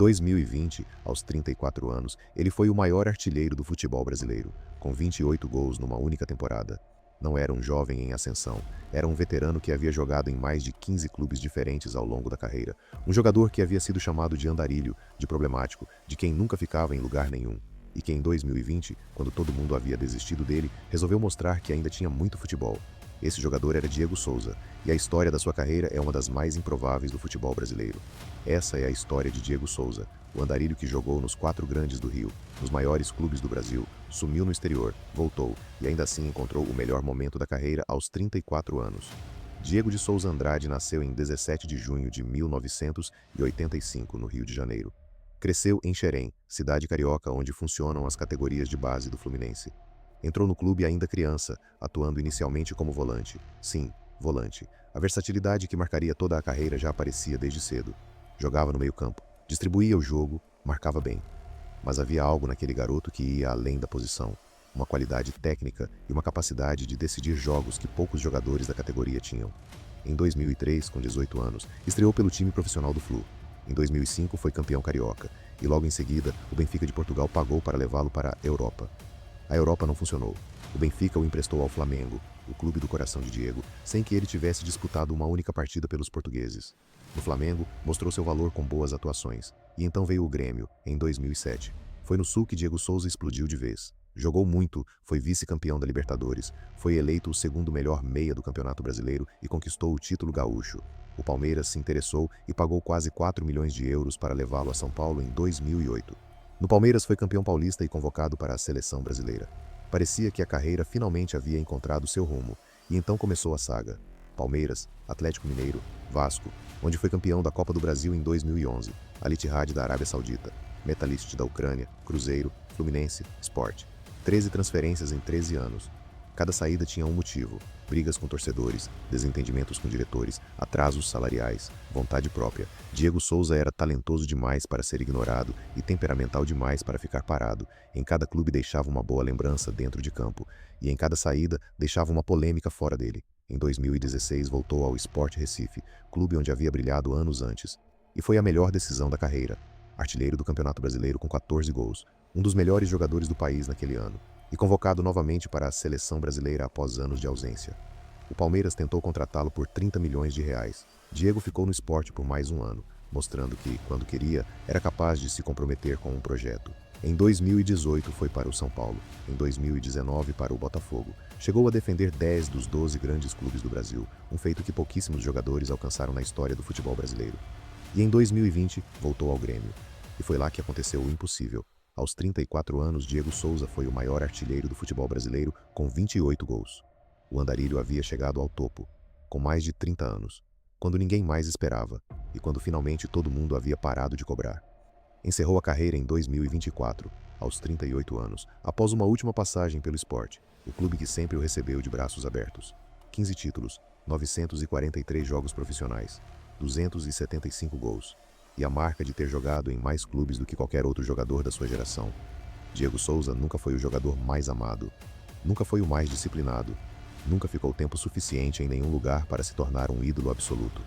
2020, aos 34 anos, ele foi o maior artilheiro do futebol brasileiro, com 28 gols numa única temporada. Não era um jovem em ascensão, era um veterano que havia jogado em mais de 15 clubes diferentes ao longo da carreira. Um jogador que havia sido chamado de andarilho, de problemático, de quem nunca ficava em lugar nenhum. E que em 2020, quando todo mundo havia desistido dele, resolveu mostrar que ainda tinha muito futebol. Esse jogador era Diego Souza, e a história da sua carreira é uma das mais improváveis do futebol brasileiro. Essa é a história de Diego Souza, o andarilho que jogou nos 4 grandes do Rio, nos maiores clubes do Brasil, sumiu no exterior, voltou e ainda assim encontrou o melhor momento da carreira aos 34 anos. Diego de Souza Andrade nasceu em 17 de junho de 1985, no Rio de Janeiro. Cresceu em Xerém, cidade carioca onde funcionam as categorias de base do Fluminense. Entrou no clube ainda criança, atuando inicialmente como volante. Sim, volante. A versatilidade que marcaria toda a carreira já aparecia desde cedo. Jogava no meio-campo, distribuía o jogo, marcava bem. Mas havia algo naquele garoto que ia além da posição. Uma qualidade técnica e uma capacidade de decidir jogos que poucos jogadores da categoria tinham. Em 2003, com 18 anos, estreou pelo time profissional do Flu. Em 2005 foi campeão carioca, e logo em seguida o Benfica de Portugal pagou para levá-lo para a Europa. A Europa não funcionou. O Benfica o emprestou ao Flamengo, o clube do coração de Diego, sem que ele tivesse disputado uma única partida pelos portugueses. No Flamengo, mostrou seu valor com boas atuações. E então veio o Grêmio, em 2007. Foi no Sul que Diego Souza explodiu de vez. Jogou muito, foi vice-campeão da Libertadores, foi eleito o segundo melhor meia do Campeonato Brasileiro e conquistou o título gaúcho. O Palmeiras se interessou e pagou quase 4 milhões de euros para levá-lo a São Paulo em 2008. No Palmeiras foi campeão paulista e convocado para a seleção brasileira. Parecia que a carreira finalmente havia encontrado seu rumo, e então começou a saga. Palmeiras, Atlético Mineiro, Vasco, onde foi campeão da Copa do Brasil em 2011, Al Ittihad da Arábia Saudita, Metalist da Ucrânia, Cruzeiro, Fluminense, Sport. 13 transferências em 13 anos. Cada saída tinha um motivo: brigas com torcedores, desentendimentos com diretores, atrasos salariais, vontade própria. Diego Souza era talentoso demais para ser ignorado e temperamental demais para ficar parado. Em cada clube deixava uma boa lembrança dentro de campo, e em cada saída deixava uma polêmica fora dele. Em 2016 voltou ao Sport Recife, clube onde havia brilhado anos antes. E foi a melhor decisão da carreira. Artilheiro do Campeonato Brasileiro com 14 gols, um dos melhores jogadores do país naquele ano, e convocado novamente para a seleção brasileira após anos de ausência. O Palmeiras tentou contratá-lo por 30 milhões de reais. Diego ficou no Sport por mais um ano, mostrando que, quando queria, era capaz de se comprometer com um projeto. Em 2018 foi para o São Paulo, em 2019 para o Botafogo. Chegou a defender 10 dos 12 grandes clubes do Brasil, um feito que pouquíssimos jogadores alcançaram na história do futebol brasileiro. E em 2020 voltou ao Grêmio. E foi lá que aconteceu o impossível. Aos 34 anos, Diego Souza foi o maior artilheiro do futebol brasileiro, com 28 gols. O andarilho havia chegado ao topo, com mais de 30 anos, quando ninguém mais esperava, e quando finalmente todo mundo havia parado de cobrar. Encerrou a carreira em 2024, aos 38 anos, após uma última passagem pelo Sport, o clube que sempre o recebeu de braços abertos. 15 títulos, 943 jogos profissionais, 275 gols. E a marca de ter jogado em mais clubes do que qualquer outro jogador da sua geração. Diego Souza nunca foi o jogador mais amado, nunca foi o mais disciplinado, nunca ficou tempo suficiente em nenhum lugar para se tornar um ídolo absoluto.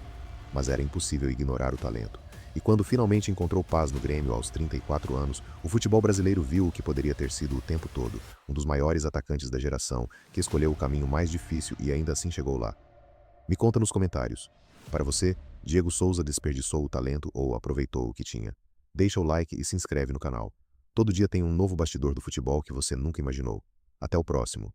Mas era impossível ignorar o talento. E quando finalmente encontrou paz no Grêmio aos 34 anos, o futebol brasileiro viu o que poderia ter sido o tempo todo, um dos maiores atacantes da geração, que escolheu o caminho mais difícil e ainda assim chegou lá. Me conta nos comentários. Para você, Diego Souza desperdiçou o talento ou aproveitou o que tinha? Deixa o like e se inscreve no canal. Todo dia tem um novo bastidor do futebol que você nunca imaginou. Até o próximo.